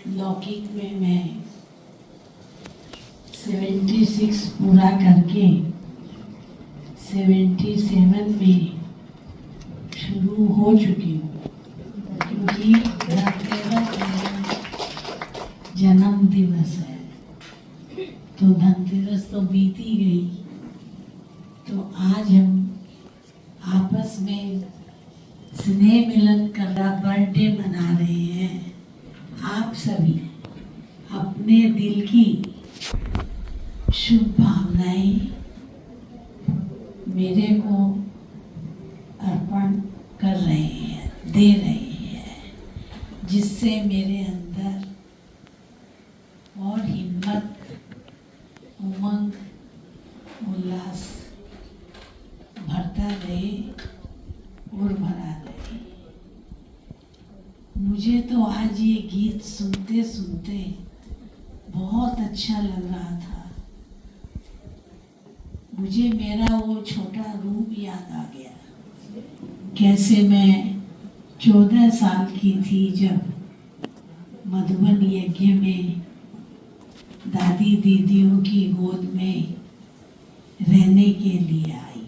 लौकिक में मैं 76 पूरा करके 77 में शुरू हो चुकी हूँ, क्योंकि धनतेरस मेरा जन्म दिवस है। तो धनतेरस तो बीती गई, तो आज हम आपस में स्नेह मिलन कर बर्थडे मना रहे हैं। आप सभी अपने दिल की शुभ भावनाएं मेरे को अर्पण कर रहे हैं, दे रहे हैं, जिससे मेरे अंदर और हिम्मत, उमंग, उल्लास भरता रहे और भरा रहे। मुझे तो आज ये गीत सुनते सुनते बहुत अच्छा लग रहा था। मुझे मेरा वो छोटा रूप याद आ गया, कैसे मैं 14 साल की थी जब मधुबन यज्ञ में दादी दीदियों की गोद में रहने के लिए आई,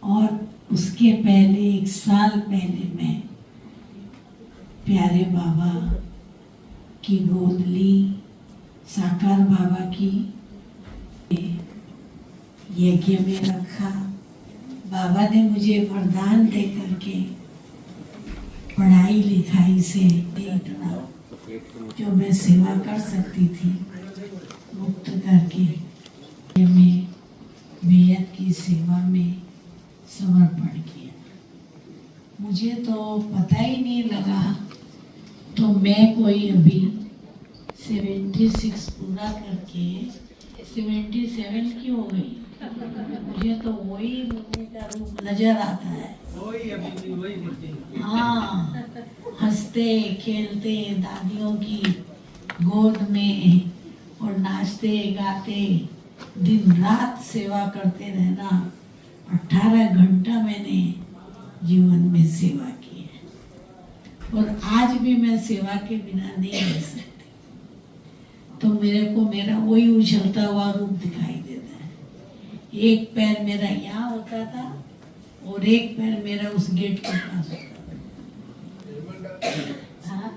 और उसके पहले 1 साल पहले मैं प्यारे बाबा की गोद ली, साकार बाबा की यज्ञ में रखा। बाबा ने मुझे वरदान दे करके पढ़ाई लिखाई से इतना जो मैं सेवा कर सकती थी मुक्त करके में बेहद की सेवा में समर्पण किया। मुझे तो पता ही नहीं लगा, तो मैं कोई अभी 76 पूरा करके 77 की हो गई। मुझे तो वही मम्मी का रूप नजर आता है। हाँ, हंसते खेलते दादियों की गोद में और नाचते गाते दिन रात सेवा करते रहना। 18 घंटा मैंने जीवन में सेवा की है, और आज भी मैं सेवा के बिना नहीं रह सकती। तो मेरे को मेरा वही उछलता हुआ रूप दिखाई देता है। एक पैर मेरा यहाँ होता था और एक पैर मेरा उस गेट के पास होता था। हाँ?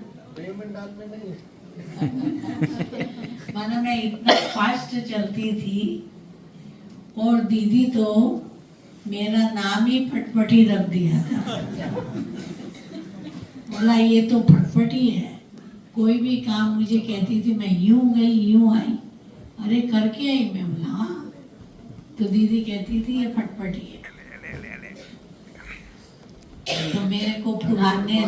मानो मैं इतना फास्ट चलती थी, और दीदी तो मेरा नाम ही फटफटी रख दिया था। बोला ये तो फटफटी है। कोई भी काम मुझे कहती थी, मैं यूं गई यूं आई, अरे करके आई मैं। बोला हाँ, तो दीदी कहती थी ये फटफटी है। तो मेरे को पुराने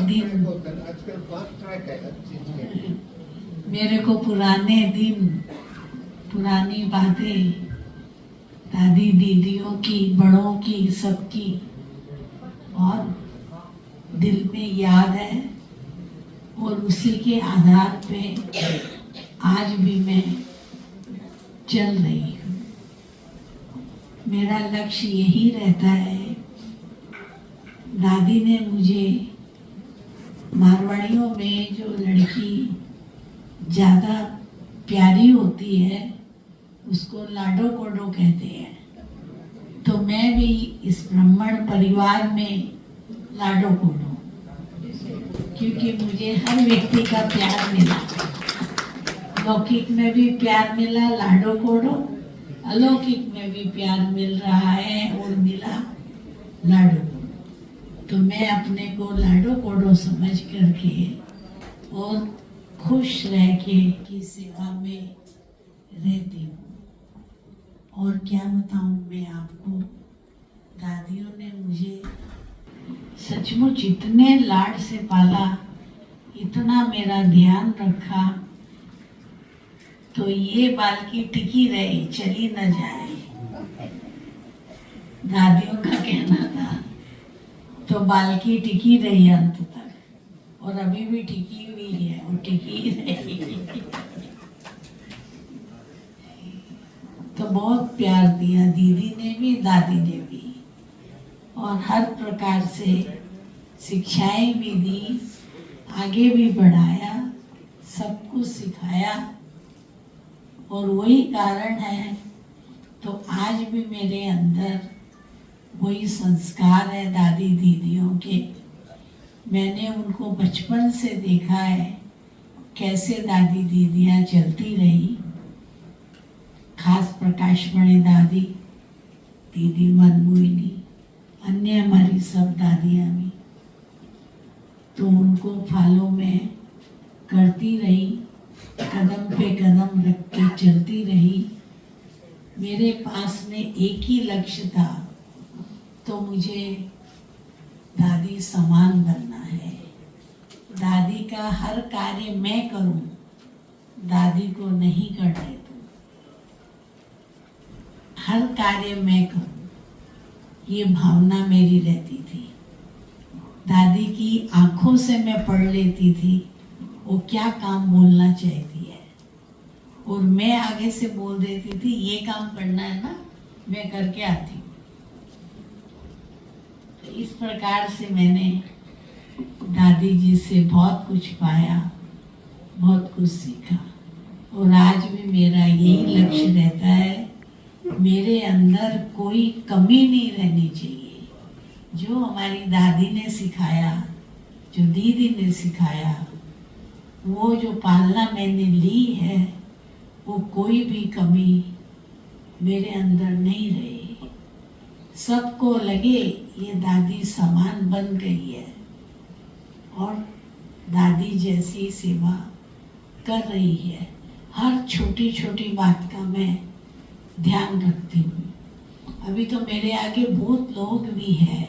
दिन पुरानी बातें दादी दीदियों की, बड़ों की, सबकी और दिल में याद है, और उसी के आधार पे आज भी मैं चल रही हूँ। मेरा लक्ष्य यही रहता है। दादी ने मुझे, मारवाड़ियों में जो लड़की ज़्यादा प्यारी होती है उसको लाडो कोडो कहते हैं। तो मैं भी इस ब्राह्मण परिवार में लाडो कोडो, क्योंकि मुझे हर व्यक्ति का प्यार मिला। लौकिक में भी प्यार मिला, लाडो कोडो, अलौकिक में भी प्यार मिल रहा है और मिला लाडो कोडो। तो मैं अपने को लाडो कोडो समझ करके और खुश रह के की सेवा में रहती हूँ। और क्या बताऊँ मैं आपको, दादियों ने मुझे सचमुच इतने लाड से पाला, इतना मेरा ध्यान रखा, तो ये बालकी टिकी रहे, चली न जाए, दादियों का कहना था। तो बालकी टिकी रही अंत तक, और अभी भी टिकी हुई है और टिकी रही। तो बहुत प्यार दिया दीदी ने भी, दादी ने भी, और हर प्रकार से शिक्षाएं भी दी, आगे भी बढ़ाया। सब कुछ सिखाया, और वही कारण है तो आज भी मेरे अंदर वही संस्कार है दादी दीदियों के। मैंने उनको बचपन से देखा है कैसे दादी दीदियाँ चलती रही, खास प्रकाशमणि दादी, दीदी मनमोहिनी, अन्य हमारी सब दादियाँ भी, तो उनको फॉलो में करती रही, कदम पे कदम रख के चलती रही। मेरे पास में एक ही लक्ष्य था, तो मुझे दादी समान बनना है। दादी का हर कार्य मैं करूं, दादी को नहीं करने दूं। हर कार्य मैं करूं, ये भावना मेरी रहती थी। दादी की आंखों से मैं पढ़ लेती थी वो क्या काम बोलना चाहती है, और मैं आगे से बोल देती थी ये काम करना है ना, मैं करके आती हूँ। तो इस प्रकार से मैंने दादी जी से बहुत कुछ पाया, बहुत कुछ सीखा, और आज भी मेरा यही लक्ष्य रहता है, मेरे अंदर कोई कमी नहीं रहनी चाहिए। जो हमारी दादी ने सिखाया, जो दीदी ने सिखाया, वो जो पालना मैंने ली है, वो कोई भी कमी मेरे अंदर नहीं रही। सबको लगे ये दादी समान बन गई है और दादी जैसी सेवा कर रही है। हर छोटी छोटी बात का मैं ध्यान रखती हूँ। अभी तो मेरे आगे बहुत लोग भी हैं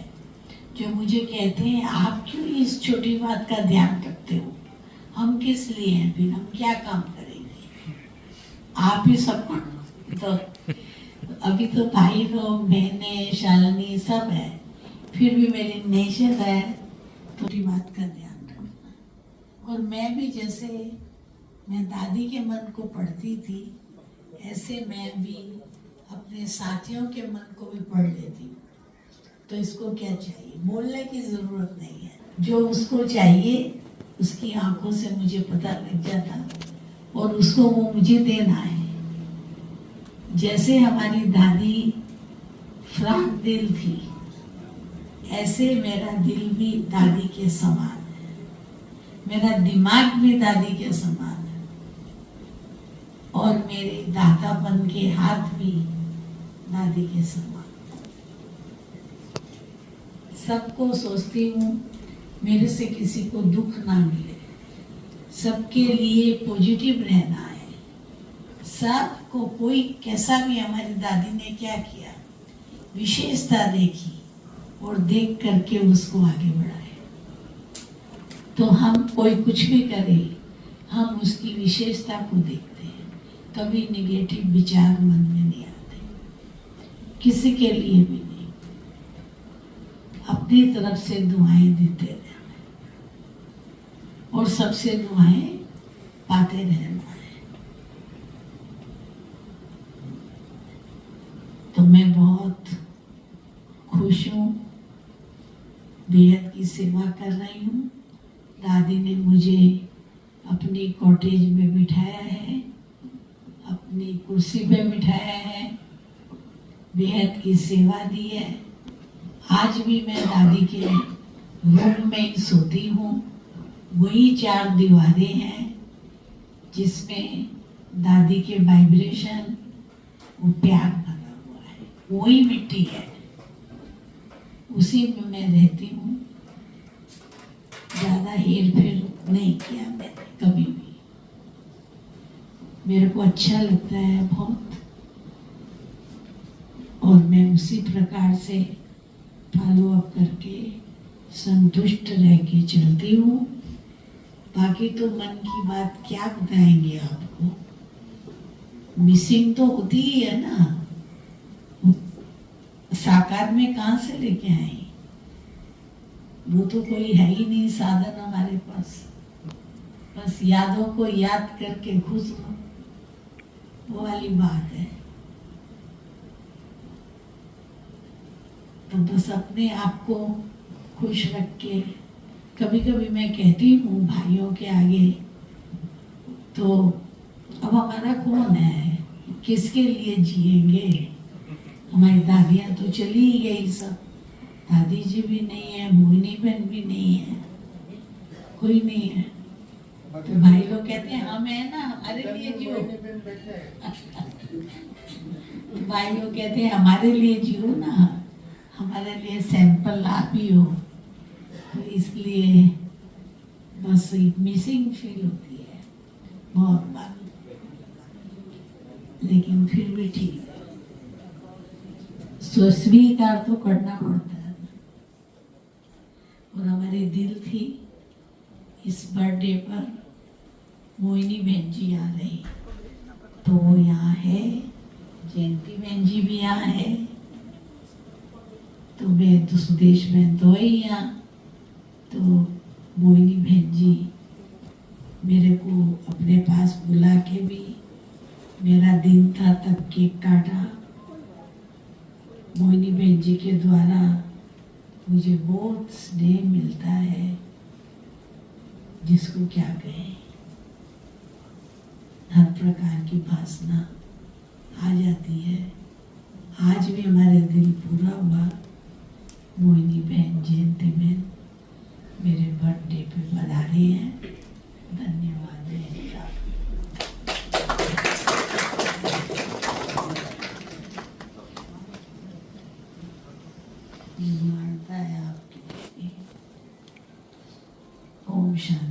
जो मुझे कहते हैं आप क्यों इस छोटी बात का ध्यान रखते हो, हम किस लिए हैं, फिर हम क्या काम करेंगे, आप ही सब करो। तो अभी तो भाई लोग, बहनें, शालिनी सब है, फिर भी मेरी नेचर है छोटी बात का ध्यान रखना। और मैं भी जैसे मैं दादी के मन को पढ़ती थी, ऐसे मैं भी अपने साथियों के मन को भी पढ़ लेती हूँ। तो इसको क्या चाहिए, बोलने की जरूरत नहीं है, जो उसको चाहिए उसकी आंखों से मुझे पता लग जाता, और उसको वो मुझे देना है। जैसे हमारी दादी फ्राक दिल थी, ऐसे मेरा दिल भी दादी के समान है, मेरा दिमाग भी दादी के समान है, और मेरे दादापन के हाथ भी दादी के समान। सबको सोचती हूँ मेरे से किसी को दुख ना मिले, सबके लिए पॉजिटिव रहना है। सबको, कोई कैसा भी, हमारी दादी ने क्या किया, विशेषता देखी और देख करके उसको आगे बढ़ाए। तो हम कोई कुछ भी करे, हम उसकी विशेषता को देखते हैं, कभी निगेटिव विचार मन में नहीं आते, किसी के लिए भी नहीं। अपनी तरफ से दुआएं देते रहना और सबसे दुआएं पाते रहना है। तो मैं बहुत खुश हूँ, बेहद की सेवा कर रही हूँ। दादी ने मुझे अपनी कॉटेज में बिठाया है, अपनी कुर्सी पे बिठाया है, बेहद की सेवा दी है। आज भी मैं दादी के रूम में ही सोती हूँ, वही 4 दीवारें हैं जिसमें दादी के वाइब्रेशन, वो प्यार भरा हुआ है, वही मिट्टी है, उसी में मैं रहती हूँ। ज़्यादा हेर फेर नहीं किया मैंने कभी भी, मेरे को अच्छा लगता है बहुत, और मैं उसी प्रकार से फॉलो अप करके संतुष्ट रह के चलती हूँ। बाकी तो मन की बात क्या बताएंगे आपको, मिसिंग तो होती ही है ना, साकार में कहाँ से लेके आए, वो तो कोई है ही नहीं साधन हमारे पास, बस यादों को याद करके खुश हो, वो वाली बात है। तो बस अपने आप को खुश रख के, कभी कभी मैं कहती हूँ भाइयों के आगे, तो अब हमारा कौन है, किसके लिए जिएंगे? हमारी दादियाँ तो चली ही गई सब, दादी जी भी नहीं है, मोहिनी बहन भी नहीं है, कोई नहीं है। तो भाई लोग कहते हैं हम है ना, हमारे लिए जियो। तो भाई लोग कहते हैं हमारे लिए जियो ना, हमारे लिए सैंपल आप ही हो। तो इसलिए बस एक मिसिंग फील होती है बहुत बार, लेकिन फिर भी ठीक है, स्वीकार तो करना पड़ता है। और हमारी दिल थी इस बर्थडे पर मोहिनी बहन जी आ रही, तो वो यहाँ है, जयंती बहन जी भी यहाँ है, तो मैं तो सुदेश बहन तो है ही यहाँ, तो मोहिनी बहन जी मेरे को अपने पास बुला के भी, मेरा दिन था तब केक काटा। मोहिनी बहन जी के द्वारा मुझे बहुत स्नेह मिलता है, जिसको क्या कहें, हर प्रकार की वासना आ जाती है। आज भी हमारे दिल पूरा हुआ, मोहिनी बहन, जयंती बहन मेरे बर्थडे पे पधारी हैं, धन्यवाद है इनका। मानता है आपके लिए। ओम शांति।